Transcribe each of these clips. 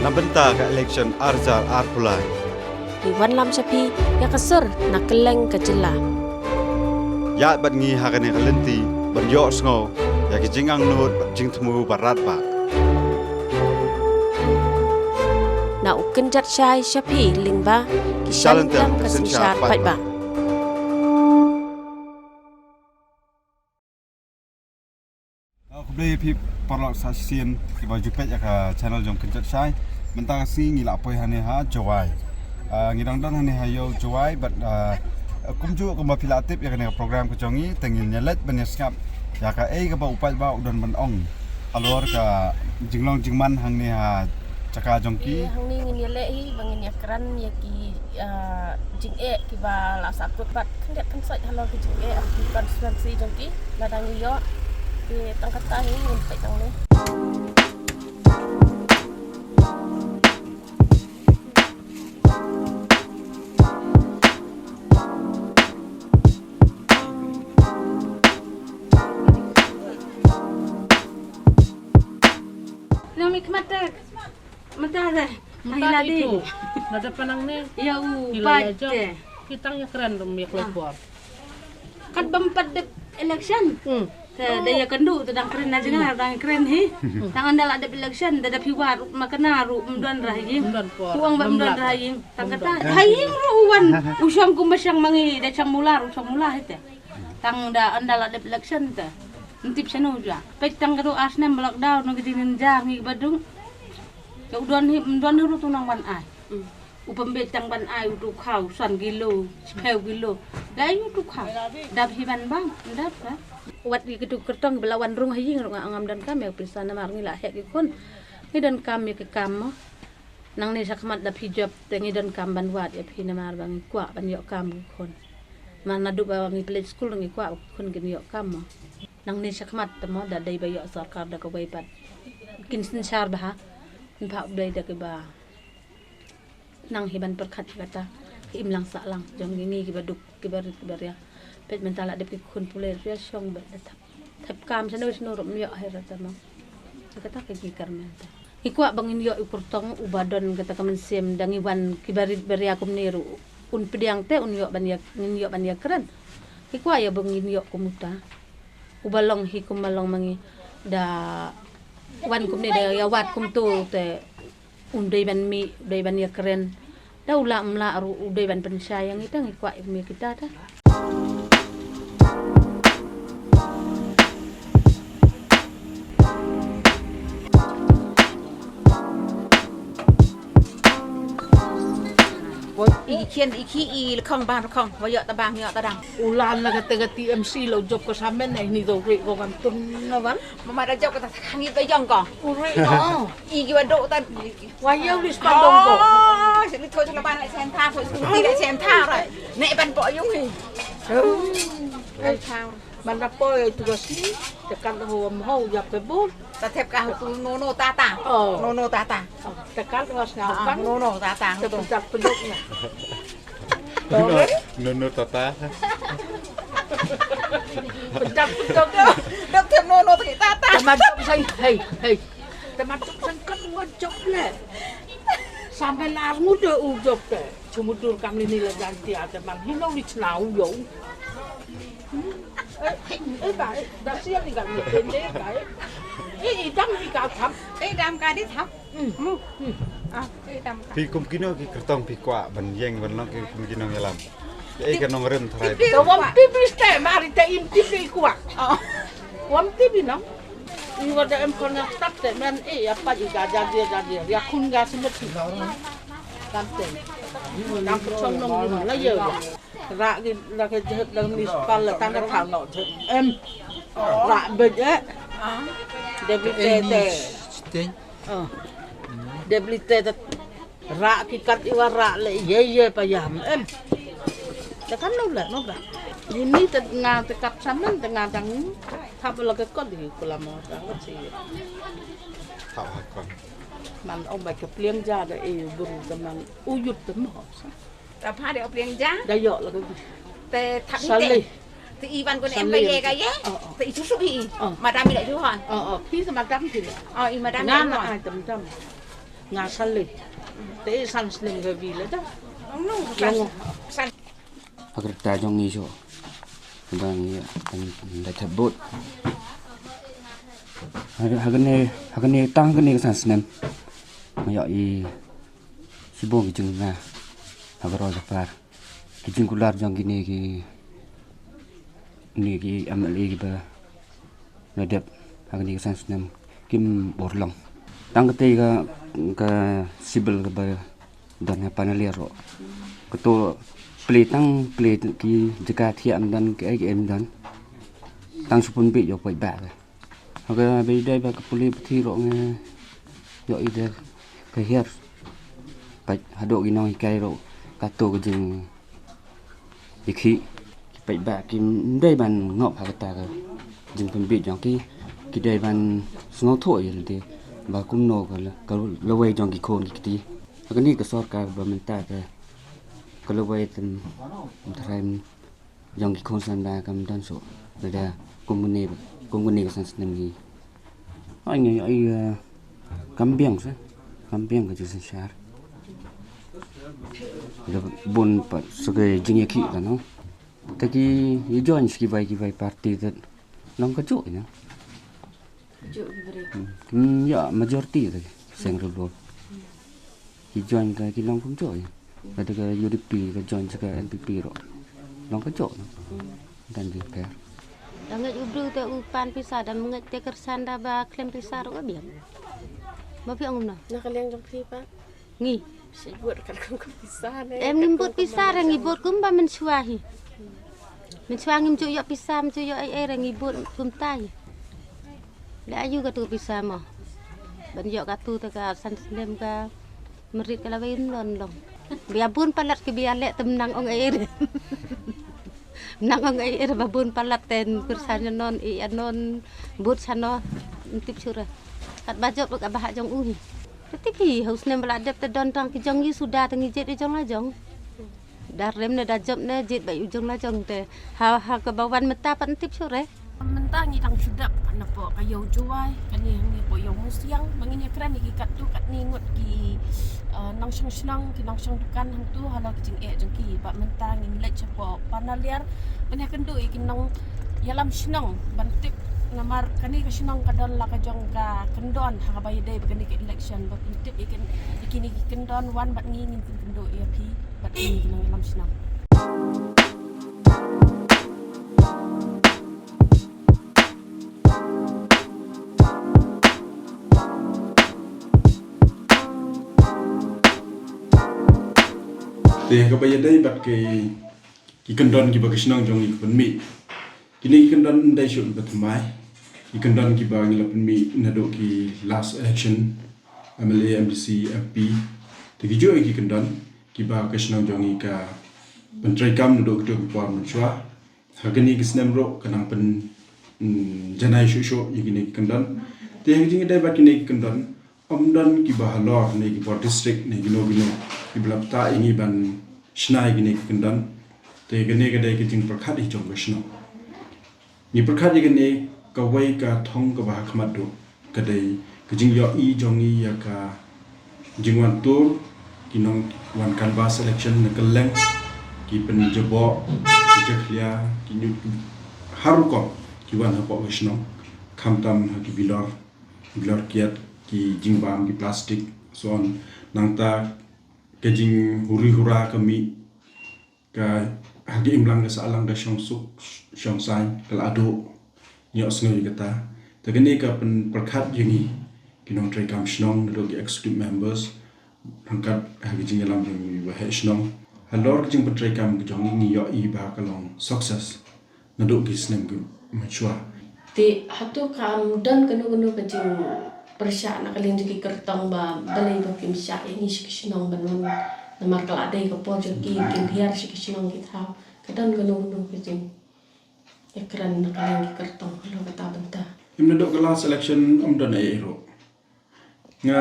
Nabenta ka election arzar arpulai. Iwan lam sapi ya kasur nak keleng kecela. Ya bat ngi hakane kalenti ban yo sngo ya ki jingang nut jing temu barat ba. Na uken jat syai sapi lingba kishan lam kasensyar pai ba. Beli pi parlok sasien ki baju pet ya ka channel jom kencat sai mentang si ngila poi hane ha jawai ngidang dan hane hayo jawai bat kumju ko mapilatip ya ka program ko jongi tengin nyelet ben skap ya ka ka ba upai ba udon ban ong alor ka jinglong jingman hang ne ha caka jongki Hang ni ngin yele hi bangin ya keran ya ki jing ki ba la sakut bat kendet pensai halo ki jing ki konstituensi jongki ladang yo di tangkat tahi sampai tang ni. Nami kematek. Mentah deh. Mahila di. Nada panang ni. Ya Hilal upat. aja. Kita yang keren dong ya keluar. Kan bempat dek election. Daya kendu tadang keren aja kan tadang keren hi. Tangan dal ada election tada piwar makana ru mduan rahing. Uang ba mduan rahing. Tangkata haying ruwan. Usang kumasyang mangi da chang mula hite. Tang da andal ada election ta. Ntip sanu ja. Pek tang karo asnem lockdown no gidinin jar ngi badung. Ya mduan ru tunang ban ai. Upambet tang ban ai utu khau san kilo, 10 kilo. Dai utu khau. Dap hiban bang, dap ka. Wat di gedung kertong belawan rung haying rung angam dan kami pisana mar ngila hek ikon. Ngidan kami ke kamo. Nang ni sakmat dap hijab tengi dan kamban wat ya phina mar bang kwa ban yok kam kon. Mana du ba ngi play school ngi kwa kon gin yok kamo. Nang ni sakmat tamo da dai ba yok sarkar da ko bai pat. Kin sin syar ba ha. Pak dai da ke ba. Nang hiban perkat kata imlang saklang jong ngi ki baduk ki bar ya. Pet mentala de pikun pule ria syong ba tap kam sano rom yo hera tama kata ke gikar menta ikwa bangin yo ikurtong ubadon kata kamen sem dangi wan kibarit beria kum neru un pediang te un yo ban ya keren ikwa ya bangin yo kumuta ubalong hi kumalong mangi da wan kum ne da ya wat kum tu te un dei ban ya keren da ula mla ru dei ban pensayang itang ikwa mi kita ta. Iki lekong bang lekong wayo tabang yo tadang Ulan na kata TMC lo job ko sa amin eh ni do ko kan tun na ban. mama da jok ta hangi pe jong ko Uri no. iki wado ta Wayaw lis pandong ko. sini thôi cho ban lại xem tha thôi đi lại xem tha rồi nè ban bỏ dung hi ai thao Man na po ay tugas ni tekan ho mo ya pe bul. ta thep ka tu no ta ta no ta ta Tekan ngas ngau kan. no ta ta Sebentar penduk na. no tata Pendak penduk. được thêm no ta ta Temadok say hey. Temadok sang kan wajok le. Sampai lar muda ujok te. Cumudur kami ni la ganti ada man hilang di cenau yo. Bà, đã xếp thì gặp được đến đấy cái đâm thì cao thấp cái đam ca đi thấp cái đam ca pi kum kino ki kertong pi kwa ban yeng ban long ki kum kino ngelam ka nong rem thrai tao vòng tiếp đi té mà đi té im tiếp đi quạt vòng tiếp đi nó ini wadah em kena tak te men apa juga jadi ya kun ga semut sih kanten nang percong nong di lah ya ra cái jehut dalam municipal là tanda thảo nọ em ra bệnh á debilite debilite ra cái cắt iwa ra lại ye payam em ta kan no ba ini tengah tekap saman tengah tang thap là cái con thì của mà tang sih thảo hakon man ông bạch cái plieng ra để buru teman uyut temu ta pha để ông giá đây dọ là cái te thap Sali. đi thì Ivan con em bây cái nhé thì chú số hi mà đam lại chú hỏi khi mà đâm thì mà đam ngan lại là hỏi ai tầm ngasale. Te san slim ga vile da. Yang agar tajong ni so bang ya da tabut hagane tang gane ka sansnem mayo I sibong jing na agar ro par kijing kular jong gini ki ni ki amali ki ba nadep hagane ka sansnem kim borlong tang kate ka sibel ka ba dan panalero ketu tang ki jika thiam dan cái em dan tang supun bị yo koi ba aga be dai ba kapuli thi ro nge yo ide ka her pai hado gi noi kai ro ka to ga jing ikhi pai ba ki dai ban ngop ha ta ga jing pun bị jong ki dai ban sno tho yi de ba kum no ka lo wei jong ki khon ki ti aga ni ka sor ka ba men ta ka kalau baik tem terang yang dikonsen dah kami dan so ada komuni kesan senam ni. Ai kambing ke jualan syar. Ada bon pat sebagai jenis ki kan no. Tapi join kibai parti tu nong kejuk ni. Ya majoriti tu sengrol. Join ke nong kejuk. Ada ke UDP ke join ke NPP ro. Long ke jok. Dan juga. Dangat ubru te upan pisah dan mengat te kersan dah ba klem pisah ro biam. Ba pi angum na. Nak kalian jom pa. Ngi. Si buat kan kum pisah ne. Em ngimbut pisah rang ngibut kum ba mensuahi. Mensuang ngim yo pisah yo ai rang ngibut kum tai. Le ayu ka tu pisah mah. Ban yo ka tu te ka san slem ka merit ka lawin lon. Biarpun palat ke biarlek temnang ong air. Nang ong air babun palat ten kursan non anon but sano tip surah. Kat bajok ka bahak jong uhi. Tetapi haus nem beladap te don tang ki jong yi sudah tengi jet jong la jong. Dar rem ne da job ne jet bai ujong la jong te. Ha ke bawan meta pan tip surah. Mentah ngidang sudak napa kayo juai kani ni po yo musiang bangin ya kran ni kat tu kat ni ngot ki nang senang ki nang sang dukan hang tu hala ki jing jeng ki ba mentah ngin lech po panaliar kani kendu ki nang yalam senang bantip namar kani ka senang kadon la ka jong ka kendon ha ba yede kani ki election ba tip ikin ikini ki kendon wan bat ngin kendu ya pi bat ni ki nang yalam senang. Teh kabaya dai bat ki kendon ki bagus nang jong ik penmi. Kini kendon dai shot bat mai. Ki kendon ki bang la penmi nado ki last election MLA MDC MP. Te ki jo ki kendon ki ba kasnang jong ik ka pentrai kam nado ki por mchwa. Hagani kisnem ro kanang pen janai shu ikini kendon. Te ki dai bat ki kendon Omdan ki bahalor ne ki por district ne gino ki blapta ingi ban shnai gine kendan te gane gade ki jing prakhat hi jong gashno ni prakhat gane ka wai ka thong ka ba khmat do kadai ki jing yo I jong I ya ka jingwan tur ki nong wan canvas selection ne kaleng ki pen jabo ki jakhlia ki nyu haru ko ki wan ha po gashno khamtam ki bilor kiat ki jingbam ki plastik son nangta ke jing huri hura kami ka hagi imlang ka salang ka syong suk syong sai kala ado nyok snoi kata tagani ka pen perkhat yingi kinong trai kam shnong do ki executive members angkat hagi jing lam jing wa he shnong halor jing petrai kam jong ni yo I ba kalong success nado ki snem ku machwa Ti hatu kam dan kenu ke jing persyak nak kalian jadi kertong ba balai ba kim syak ini sikisnong banon namar kala dai ko po joki kin hiar sikisnong kita kadan kenu ke jing ekran nak kalian kertong lo kata benta imna do kala selection dan ai ro nga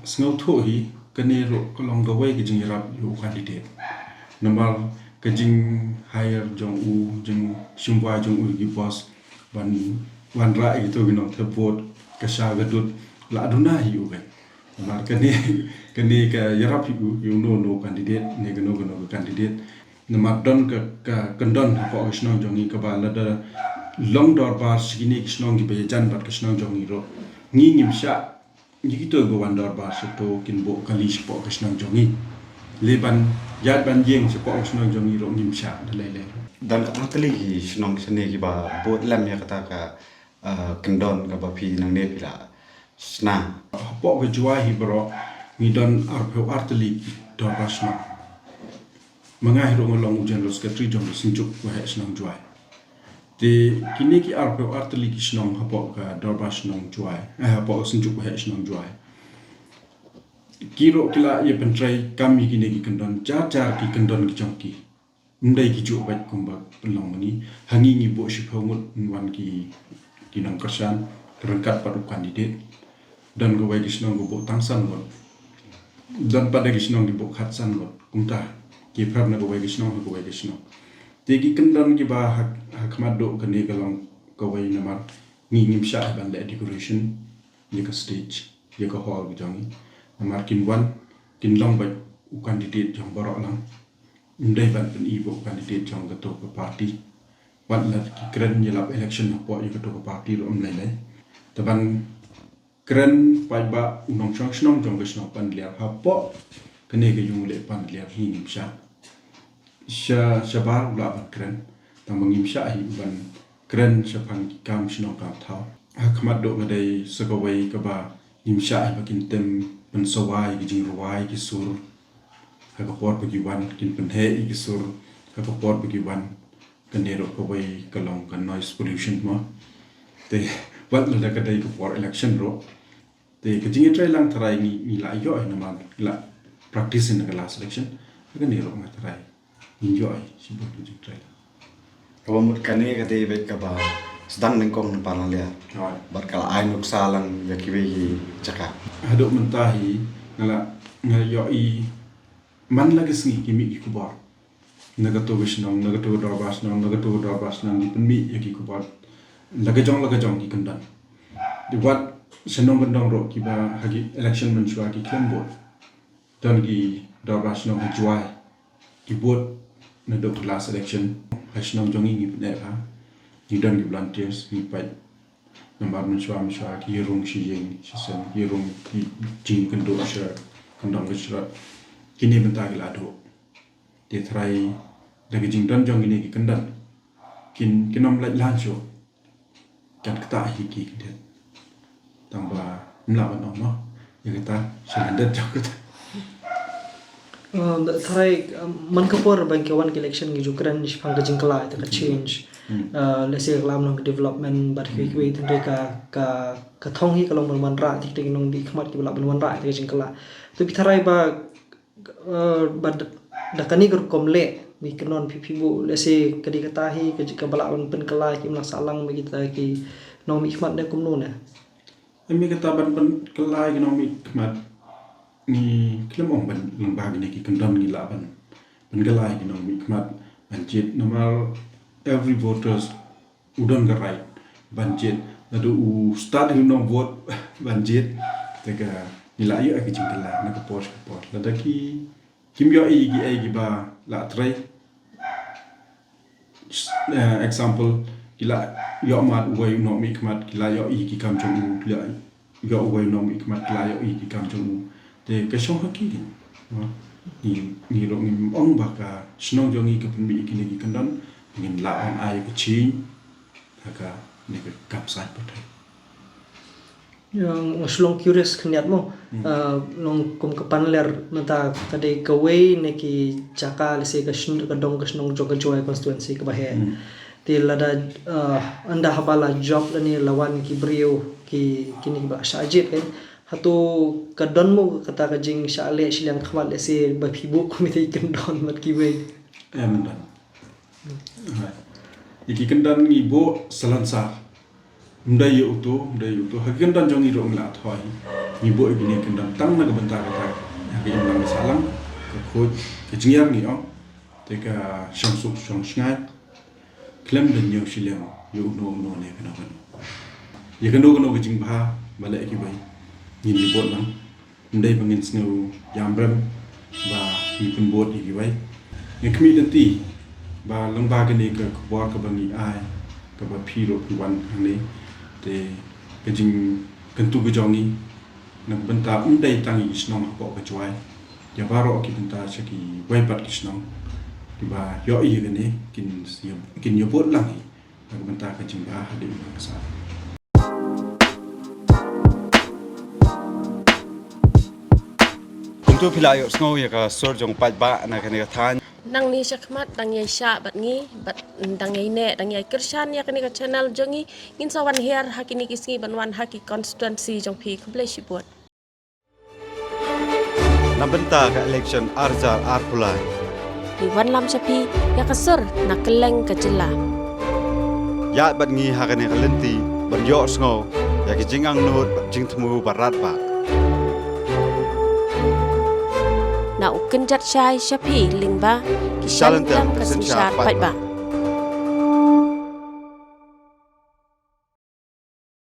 sngo tho hi kane ro kolong ga wai ki jing rap yu candidate namar ke jing hire jong u jing shumwa jong u ki boss wan ra itu gino the vote ka sha gadut la aduna hi u ben Mar kani ka yarap yu no candidate ne gano candidate namar don ka kandon ko snong jongi ka ba la da long dor bar sigini snong gi be jan bat ka snong jongi ro ngi ngim sha ngi to go wan dor bar se to kin bo kali po ka snong jongi leban yat ban yeng se po snong jongi ro ngim sha le dan atli gi snong sene gi ba bot lam ya kata ka kandon ka ba phi nang ne pila sna po ke juai hi bro mi don arpo arteli do rasna mangai ro ngolong general secretary jong sinjuk ko he snong juai de kini ki arpo arteli ki snong hapo ka do rasnong juai hapo sinjuk ko he snong juai kiro kila ye pentrai kami kini ki kendon jar ki kendon ki jongki ndai ki ju bat kumba pelong ni hangi ni bo shi phongut wan ki nang kersan terangkat pada kandidat dan go wai kisnong go bo tangsan gon dan pada kisnong di bo khatsan gon kumta ki prab na go wai kisnong te ki kendon ki ba hakmat do kani galong go wai namar ni ngim sha ban le decoration ni ka stage ye ka hall jangi namar kin wan kin long ba kandidat jong borok lang ndai ban pen ibo kandidat jong to ka party wan la ki kren yelap election po ye to ka party ro lai taban keren pai ba unong chang snong jong gesno pan liar ha po kene ke yung le pan liar hi nim sha bar la ban keren tam ngim sha hi ban keren sha pang kam snong ka thau ha khmat do ngadai sagawai ka ba nim sha hi bakin tem pan sawai ki jing ruai ki sur ha ka por gi wan kin pan he ki sur ha ka por gi wan kene ro ko wai kalong kan noise pollution mo te wat la ka dai ko for election ro te ke jingi trai lang tharai ni la yo na ma la practice in the last election ka ni ro ma tharai ni yo ai si bo tu jing trai Kalau mut kani ka dei bet ka ba sedang nengkong na parang lia bar kala ai nuk salang ya kiwe caka hado mentahi ngala yo I man lagi singi kimi ki kubar naga to wishnong naga to darbas nang di penmi ya ki kubar laga jong ki kandan di wat senong gendong ro ki ba hagi election menchua ki klembo dan ki darbas nong juai ki bot na do last election hasnong jongi ni ne ba ni dan ki volunteers ni pai nambar menchua ki rung shi yeng shi sen ki rung ki jing kendo sha kandang gishra kini bentar ki lado dia try lagi jing dan jong ini ki kandan kinom lai lancho kan kata hiki kita tambah melawan Allah ya kita selandat jauh Tharai man kapor bang kawan election gi jukran ni phang jing kala ta change let's say lam nong development bar kwi thre ka thong hi kalong man ra tik tik nong di khmat ki bala man ra ta jing kala to bi tharai ba da kani gur komle mi kenon pipibu let's say kadi kata hi ka bala pen kala ki mlang salang bagi ta ki no mi khmat ne kumno na ami kata ban kala ki no mi khmat ni klem ong ban lembag ni ki kendam ni la ban kala ki no mi khmat banjit normal every voters udon ga right banjit nadu start you know vote banjit tega nila yu ki jingkala na ka por lada ki kim yo gi ba la trai example kila yo mat way no mi khmat kila yo ki kam chung kila yo way no mi khmat kila yo ki kam chung te ka shong ha ki ni ro ni ong ba ka snong jongi ka pun mi ki ni kandan ngin la on ai ka chi ka ni ka kap sai pa yang slong curious khniat mo long kum kapan ler mata tadi kawai ne ki chaka lese ka shin ka dong ka snong joga joy constituency ka bahe ti lada anda habala job ni lawan ki brio ki kini ba sajit kan hatu kadon mo kata ka jing shale silang khwal lese ba phibu komite kendon mat ki we mendan iki kendan ngi bo salansa ndai uto hagendan jongi ro ngla thoi ni bo ibini kendan tang na bentar kata hagi imlang salang ka khoj ke jingyang ni ong te ka shangsuk shang shngai klem den yo shilem yo no ne kana ye kendo ke jing bha mala ki bai ni bo lang ndai bangin snow yambrem ba hi pembot hi wai ngi kmi nanti ba lengba gani ka kwa ka bangi ai ka ba phiro wan hang te ka jing kentu ga jongi nak benta dai tangi snong ko ka chwai ya baro ki benta chaki wai pat ki snong ki ba yo i gani kin yo bot lang nak benta ka jing ba hadi ka sa tu pila yo sngo ya ka sor jong pat ba na ka ne than Nang ni syakmat dang yai sya bat ngi bat dang yai ne dang yai kershan ya kani ka channel jongi ngin sawan her hakini kisngi banwan haki constituency jong phi kumple shibot. na benta ka election arjar arpulai Ni wan lam sapi ya kasur na keleng ka jela. ya bat ngi ha ka ne ka lenti ban yo sngo ya ki jingang nut jing temu barat ba Na ukenjat syai syapi lingba ki Shalentam shalentam ka kesensyar sensyar pat pat ba. ba.